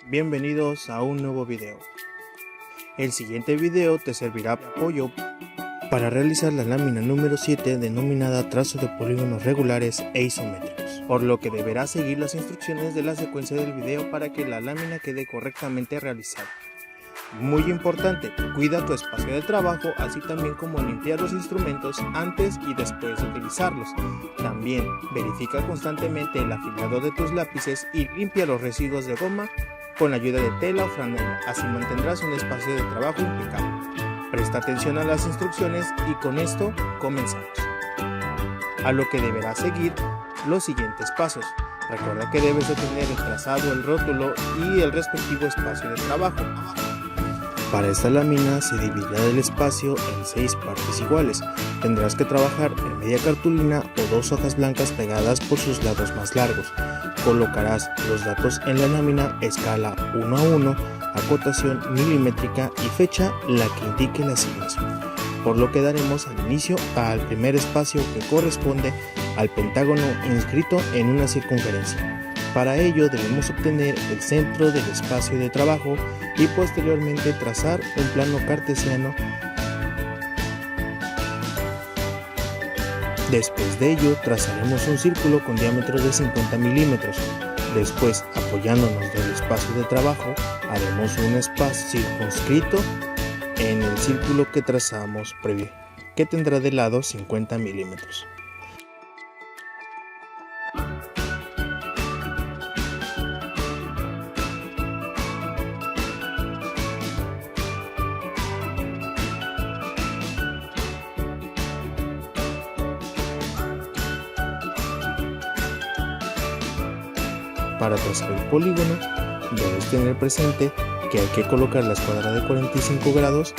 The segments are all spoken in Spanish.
bienvenidos a un nuevo video. El siguiente video te servirá de apoyo para realizar la lámina número 7 denominada trazo de polígonos regulares e isométricos, por lo que deberás seguir las instrucciones de la secuencia del video para que la lámina quede correctamente realizada. Muy importante, cuida tu espacio de trabajo, así también como limpiar los instrumentos antes y después de utilizarlos. También verifica constantemente el afilado de tus lápices y limpia los residuos de goma con la ayuda de tela o franela, así mantendrás un espacio de trabajo impecable. Presta atención a las instrucciones y con esto comenzamos. A lo que deberás seguir los siguientes pasos. Recuerda que debes de tener el trazado, el rótulo y el respectivo espacio de trabajo. Para esta lámina se dividirá el espacio en 6 partes iguales. Tendrás que trabajar en media cartulina o 2 hojas blancas pegadas por sus lados más largos. Colocarás los datos en la lámina, escala 1 a 1, acotación milimétrica y fecha la que indique la asignación. Por lo que daremos al inicio al primer espacio que corresponde al pentágono inscrito en una circunferencia. Para ello debemos obtener el centro del espacio de trabajo y posteriormente trazar un plano cartesiano. Después de ello trazaremos un círculo con diámetro de 50 milímetros. Después, apoyándonos del espacio de trabajo, haremos un espacio circunscrito en el círculo que trazamos previo, que tendrá de lado 50 milímetros. Para trazar el polígono, debes tener presente que hay que colocar la escuadra de 45 grados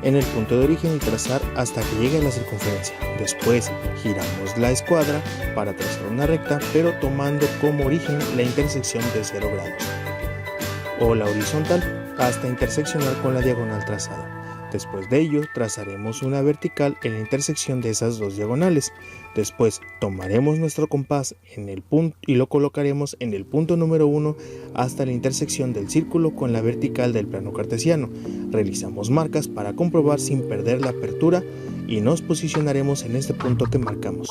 en el punto de origen y trazar hasta que llegue a la circunferencia. Después giramos la escuadra para trazar una recta, pero tomando como origen la intersección de 0 grados o la horizontal hasta interseccionar con la diagonal trazada. Después de ello trazaremos una vertical en la intersección de esas dos diagonales. Después tomaremos nuestro compás en el punto y lo colocaremos en el punto número 1 hasta la intersección del círculo con la vertical del plano cartesiano. Realizamos marcas para comprobar sin perder la apertura y nos posicionaremos en este punto que marcamos.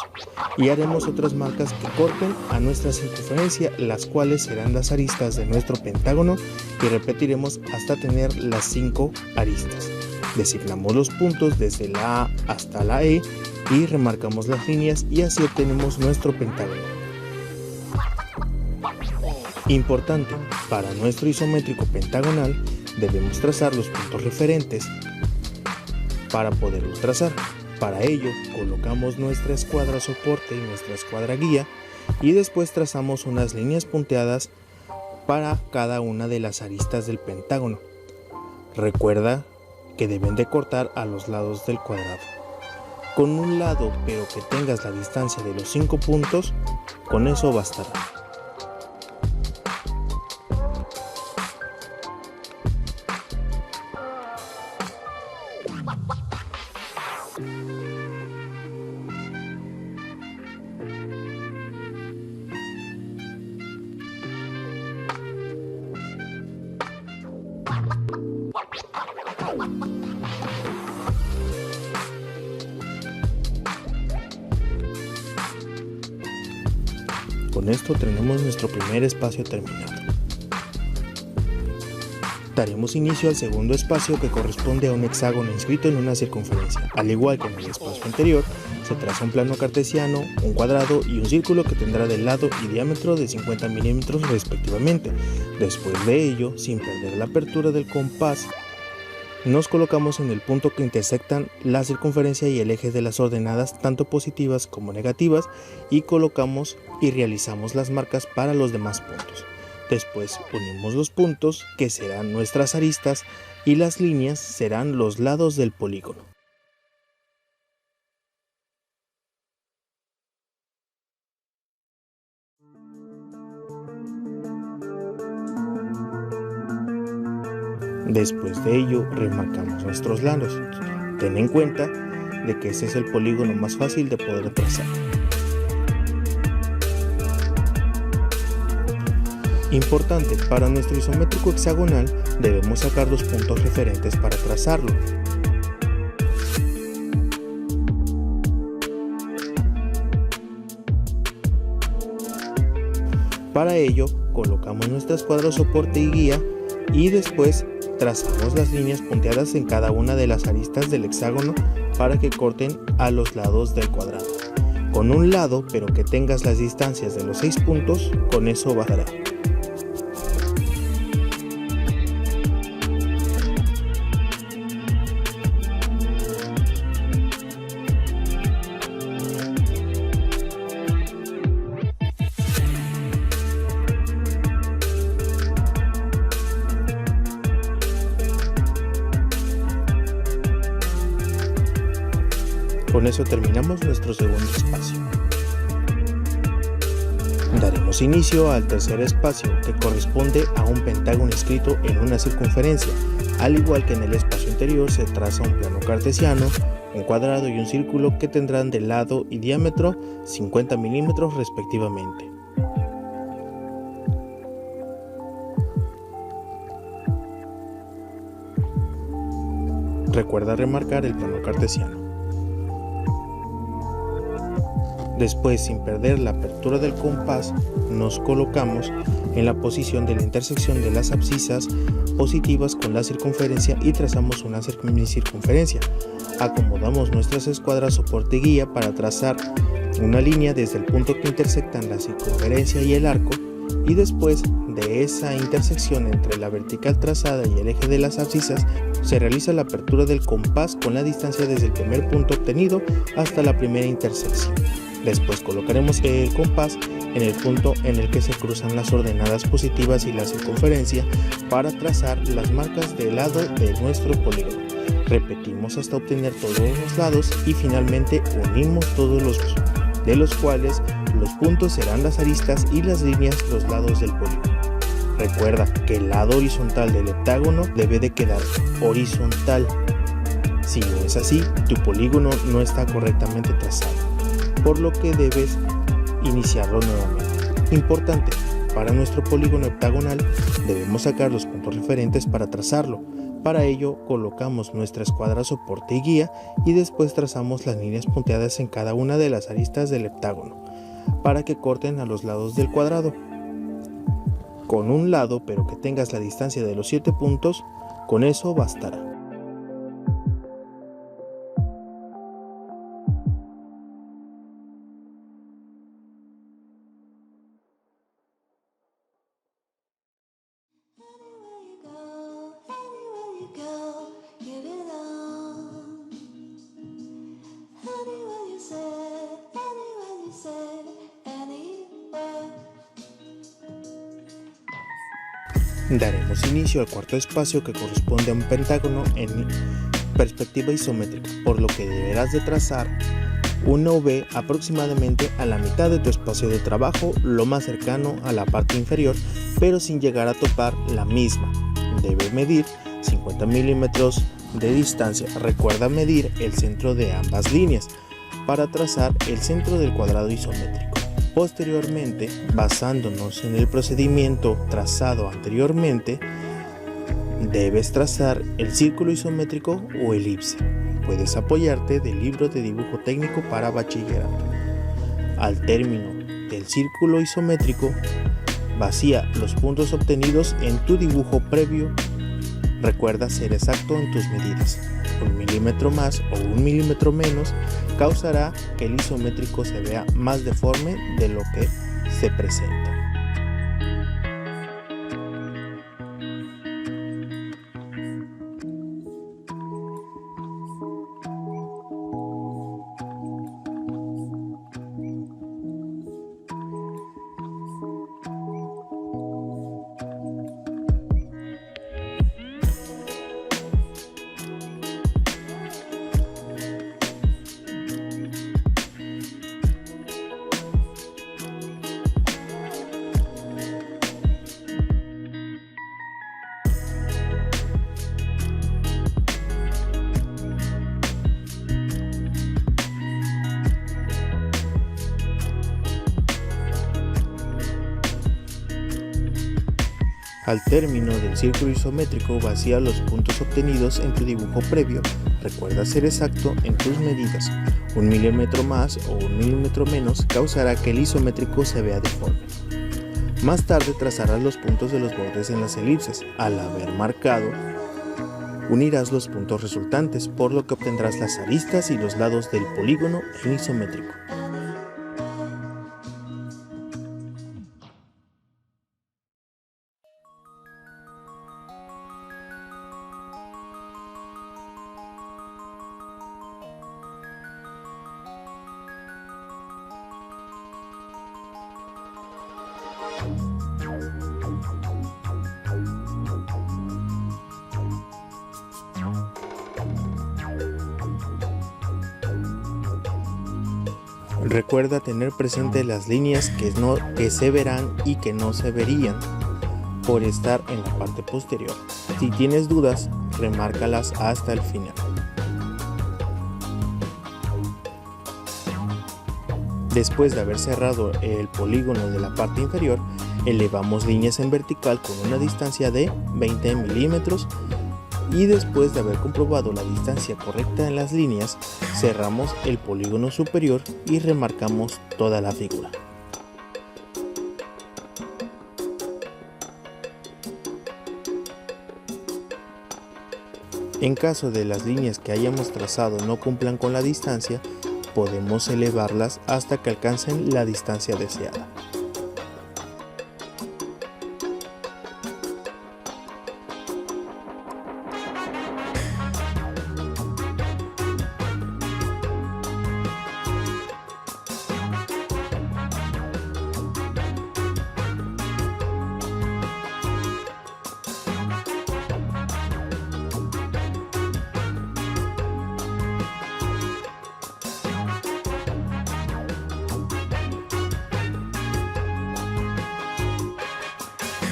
Y haremos otras marcas que corten a nuestra circunferencia, las cuales serán las aristas de nuestro pentágono, y repetiremos hasta tener las 5 aristas. Designamos los puntos desde la A hasta la E y remarcamos las líneas y así obtenemos nuestro pentágono. Importante, para nuestro isométrico pentagonal debemos trazar los puntos referentes para poderlos trazar. Para ello colocamos nuestra escuadra soporte y nuestra escuadra guía y después trazamos unas líneas punteadas para cada una de las aristas del pentágono. Recuerda que deben de cortar a los lados del cuadrado. Con un lado, pero que tengas la distancia de los 5 puntos, con eso bastará. Con esto tenemos nuestro primer espacio terminado. Daremos inicio al segundo espacio que corresponde a un hexágono inscrito en una circunferencia. Al igual que en el espacio anterior, se traza un plano cartesiano, un cuadrado y un círculo que tendrá de lado y diámetro de 50 milímetros respectivamente. Después de ello, sin perder la apertura del compás, nos colocamos en el punto que intersectan la circunferencia y el eje de las ordenadas tanto positivas como negativas y colocamos y realizamos las marcas para los demás puntos. Después unimos los puntos que serán nuestras aristas y las líneas serán los lados del polígono. Después de ello remarcamos nuestros lados. Ten en cuenta de que este es el polígono más fácil de poder trazar. Importante, para nuestro isométrico hexagonal debemos sacar los puntos referentes para trazarlo. Para ello, colocamos nuestra escuadra soporte y guía y después trazamos las líneas punteadas en cada una de las aristas del hexágono para que corten a los lados del cuadrado. Con un lado, pero que tengas las distancias de los 6 puntos, con eso bastará. Con eso terminamos nuestro segundo espacio. Daremos inicio al tercer espacio, que corresponde a un pentágono inscrito en una circunferencia. Al igual que en el espacio anterior, se traza un plano cartesiano, un cuadrado y un círculo que tendrán de lado y diámetro 50 milímetros respectivamente. Recuerda remarcar el plano cartesiano. Después, sin perder la apertura del compás, nos colocamos en la posición de la intersección de las abscisas positivas con la circunferencia y trazamos una semicircunferencia. Acomodamos nuestras escuadras soporte y guía para trazar una línea desde el punto que intersectan la circunferencia y el arco, y después de esa intersección entre la vertical trazada y el eje de las abscisas se realiza la apertura del compás con la distancia desde el primer punto obtenido hasta la primera intersección. Después colocaremos el compás en el punto en el que se cruzan las ordenadas positivas y la circunferencia para trazar las marcas del lado de nuestro polígono. Repetimos hasta obtener todos los lados y finalmente unimos todos de los cuales los puntos serán las aristas y las líneas los lados del polígono. Recuerda que el lado horizontal del heptágono debe de quedar horizontal. Si no es así, tu polígono no está correctamente trazado, por lo que debes iniciarlo nuevamente. Importante, para nuestro polígono heptagonal debemos sacar los puntos referentes para trazarlo. Para ello colocamos nuestra escuadra soporte y guía y después trazamos las líneas punteadas en cada una de las aristas del heptágono para que corten a los lados del cuadrado. Con un lado, pero que tengas la distancia de los 7 puntos, con eso bastará. Daremos inicio al cuarto espacio, que corresponde a un pentágono en perspectiva isométrica, por lo que deberás de trazar una OV aproximadamente a la mitad de tu espacio de trabajo, lo más cercano a la parte inferior, pero sin llegar a topar la misma. Debe medir 50 milímetros de distancia. Recuerda medir el centro de ambas líneas para trazar el centro del cuadrado isométrico. Posteriormente, basándonos en el procedimiento trazado anteriormente, debes trazar el círculo isométrico o elipse. Puedes apoyarte del libro de dibujo técnico para bachillerato. Al término del círculo isométrico, vacía los puntos obtenidos en tu dibujo previo. Recuerda ser exacto en tus medidas. 1 milímetro más o 1 milímetro menos causará que el isométrico se vea más deforme de lo que se presenta. Al término del círculo isométrico, vacía los puntos obtenidos en tu dibujo previo. Recuerda ser exacto en tus medidas. 1 milímetro más o 1 milímetro menos causará que el isométrico se vea deforme. Más tarde trazarás los puntos de los bordes en las elipses. Al haber marcado, unirás los puntos resultantes, por lo que obtendrás las aristas y los lados del polígono en isométrico. Recuerda tener presente las líneas que se verán y que no se verían por estar en la parte posterior. Si tienes dudas, remárcalas hasta el final. Después de haber cerrado el polígono de la parte inferior, elevamos líneas en vertical con una distancia de 20 milímetros y después de haber comprobado la distancia correcta en las líneas, cerramos el polígono superior y remarcamos toda la figura. En caso de las líneas que hayamos trazado no cumplan con la distancia, podemos elevarlas hasta que alcancen la distancia deseada.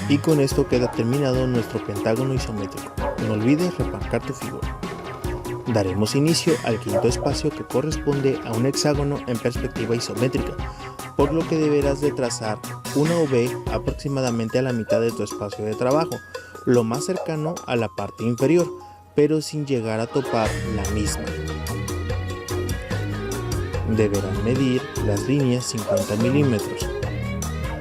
Y con esto queda terminado nuestro pentágono isométrico. No olvides remarcar tu figura. Daremos inicio al quinto espacio, que corresponde a un hexágono en perspectiva isométrica, por lo que deberás de trazar una V aproximadamente a la mitad de tu espacio de trabajo, lo más cercano a la parte inferior, pero sin llegar a topar la misma. Deberán medir las líneas 50 milímetros.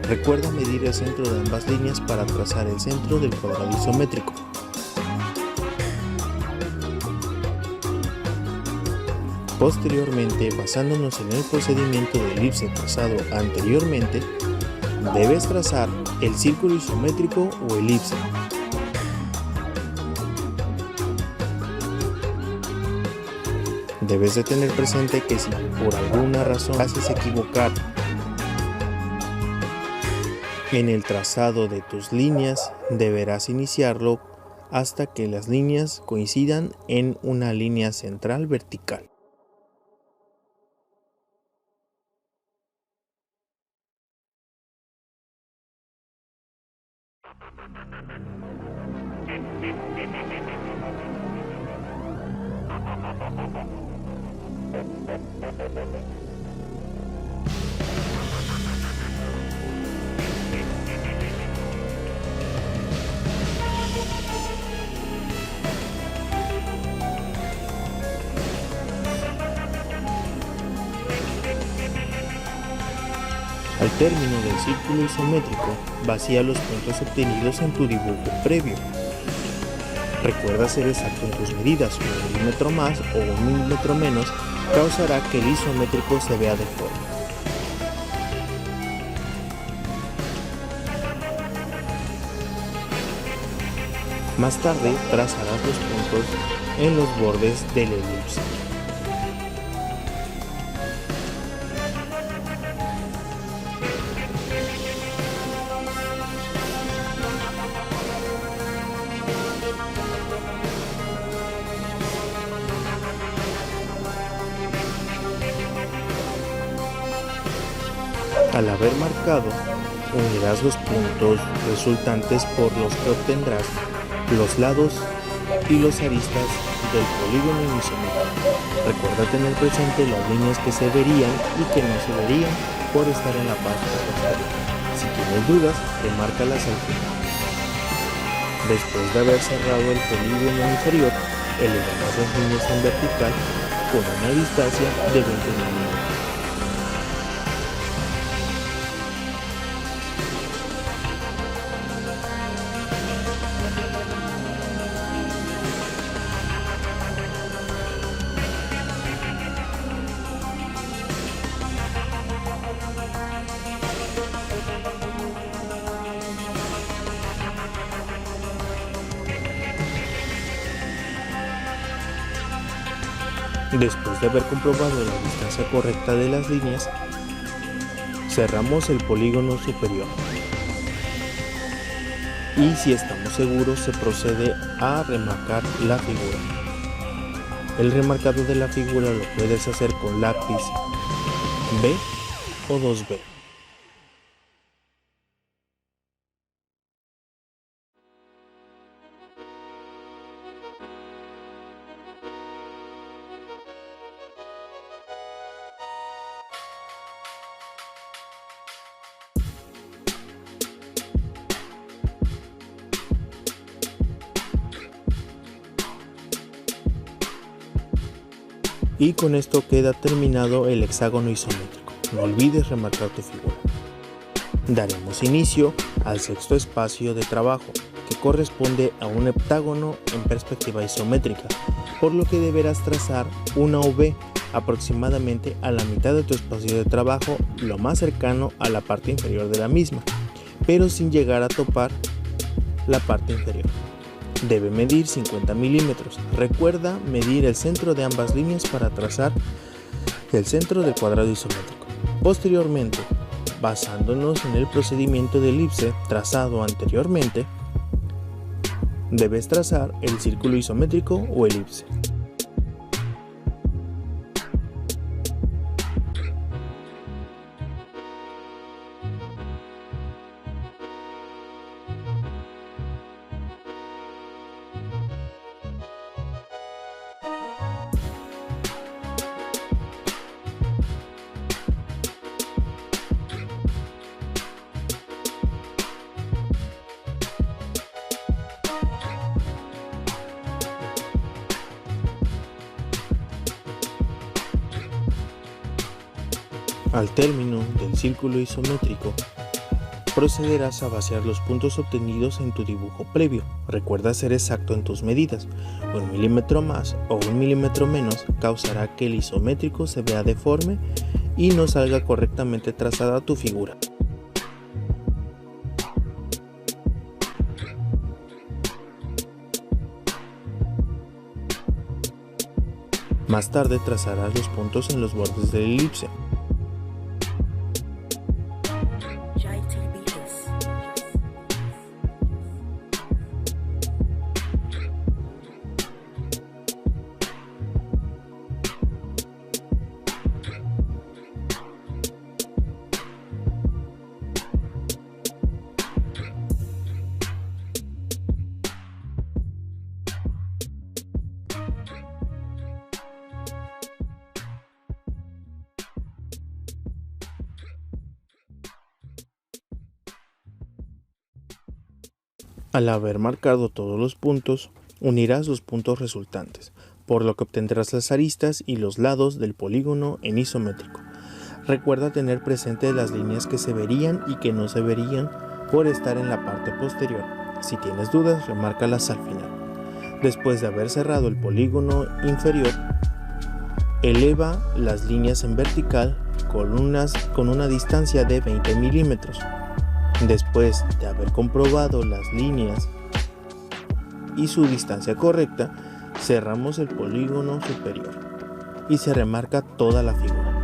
Recuerda medir el centro de ambas líneas para trazar el centro del cuadrado isométrico. Posteriormente, basándonos en el procedimiento de elipse trazado anteriormente, debes trazar el círculo isométrico o elipse. Debes de tener presente que si por alguna razón haces equivocar en el trazado de tus líneas, deberás iniciarlo hasta que las líneas coincidan en una línea central vertical. Al término del círculo isométrico, vacía los puntos obtenidos en tu dibujo previo. Recuerda ser exacto en tus medidas. 1 milímetro más o 1 milímetro menos causará que el isométrico se vea deforme. Más tarde trazarás los puntos en los bordes del elipse. Al haber marcado, unirás los puntos resultantes por los que obtendrás los lados y los aristas del polígono isométrico. Recuerda tener presente las líneas que se verían y que no se verían por estar en la parte posterior. Si tienes dudas, remárcalas al final. Después de haber cerrado el polígono inferior, elevamos las líneas en vertical con una distancia de 20 milímetros. Después de haber comprobado la distancia correcta de las líneas, cerramos el polígono superior. Y si estamos seguros, se procede a remarcar la figura. El remarcado de la figura lo puedes hacer con lápiz B o 2B. Y con esto queda terminado el hexágono isométrico. No olvides remarcar tu figura. Daremos inicio al sexto espacio de trabajo, que corresponde a un heptágono en perspectiva isométrica, por lo que deberás trazar una OV aproximadamente a la mitad de tu espacio de trabajo, lo más cercano a la parte inferior de la misma, pero sin llegar a topar la parte inferior. Debe medir 50 milímetros. Recuerda medir el centro de ambas líneas para trazar el centro del cuadrado isométrico. Posteriormente, basándonos en el procedimiento de elipse trazado anteriormente, debes trazar el círculo isométrico o elipse. Al término del círculo isométrico, procederás a vaciar los puntos obtenidos en tu dibujo previo. Recuerda ser exacto en tus medidas. 1 milímetro más o 1 milímetro menos causará que el isométrico se vea deforme y no salga correctamente trazada tu figura. Más tarde trazarás los puntos en los bordes del elipse. Al haber marcado todos los puntos, unirás los puntos resultantes, por lo que obtendrás las aristas y los lados del polígono en isométrico. Recuerda tener presente las líneas que se verían y que no se verían por estar en la parte posterior. Si tienes dudas, remárcalas al final. Después de haber cerrado el polígono inferior, eleva las líneas en vertical con una distancia de 20 milímetros. Después de haber comprobado las líneas y su distancia correcta, cerramos el polígono superior y se remarca toda la figura.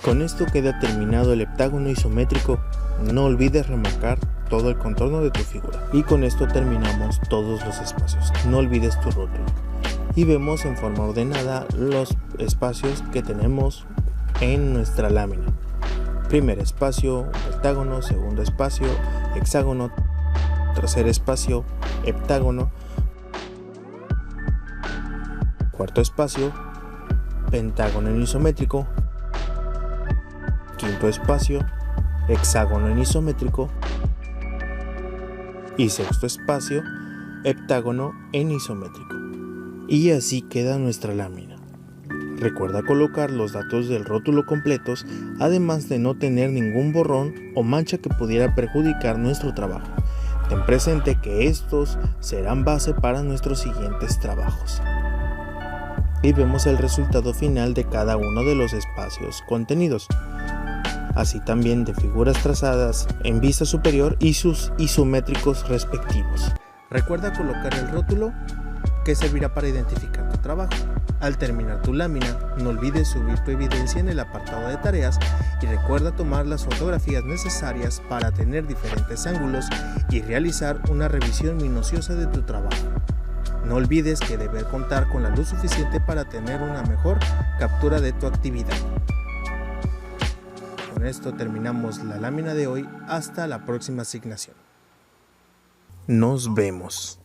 Con esto queda terminado el heptágono isométrico. No olvides remarcar todo el contorno de tu figura. Y con esto terminamos todos los espacios. No olvides tu rótulo. Y vemos en forma ordenada los espacios que tenemos en nuestra lámina. Primer espacio, octágono, segundo espacio, hexágono, tercer espacio, heptágono, cuarto espacio, pentágono en isométrico, quinto espacio, hexágono en isométrico y sexto espacio, heptágono en isométrico. Y así queda nuestra lámina. Recuerda colocar los datos del rótulo completos, además de no tener ningún borrón o mancha que pudiera perjudicar nuestro trabajo. Ten presente que estos serán base para nuestros siguientes trabajos. Y vemos el resultado final de cada uno de los espacios contenidos, así también de figuras trazadas en vista superior y sus isométricos respectivos. Recuerda colocar el rótulo que servirá para identificar tu trabajo. Al terminar tu lámina, no olvides subir tu evidencia en el apartado de tareas y recuerda tomar las fotografías necesarias para tener diferentes ángulos y realizar una revisión minuciosa de tu trabajo. No olvides que debes contar con la luz suficiente para tener una mejor captura de tu actividad. Con esto terminamos la lámina de hoy. Hasta la próxima asignación. Nos vemos.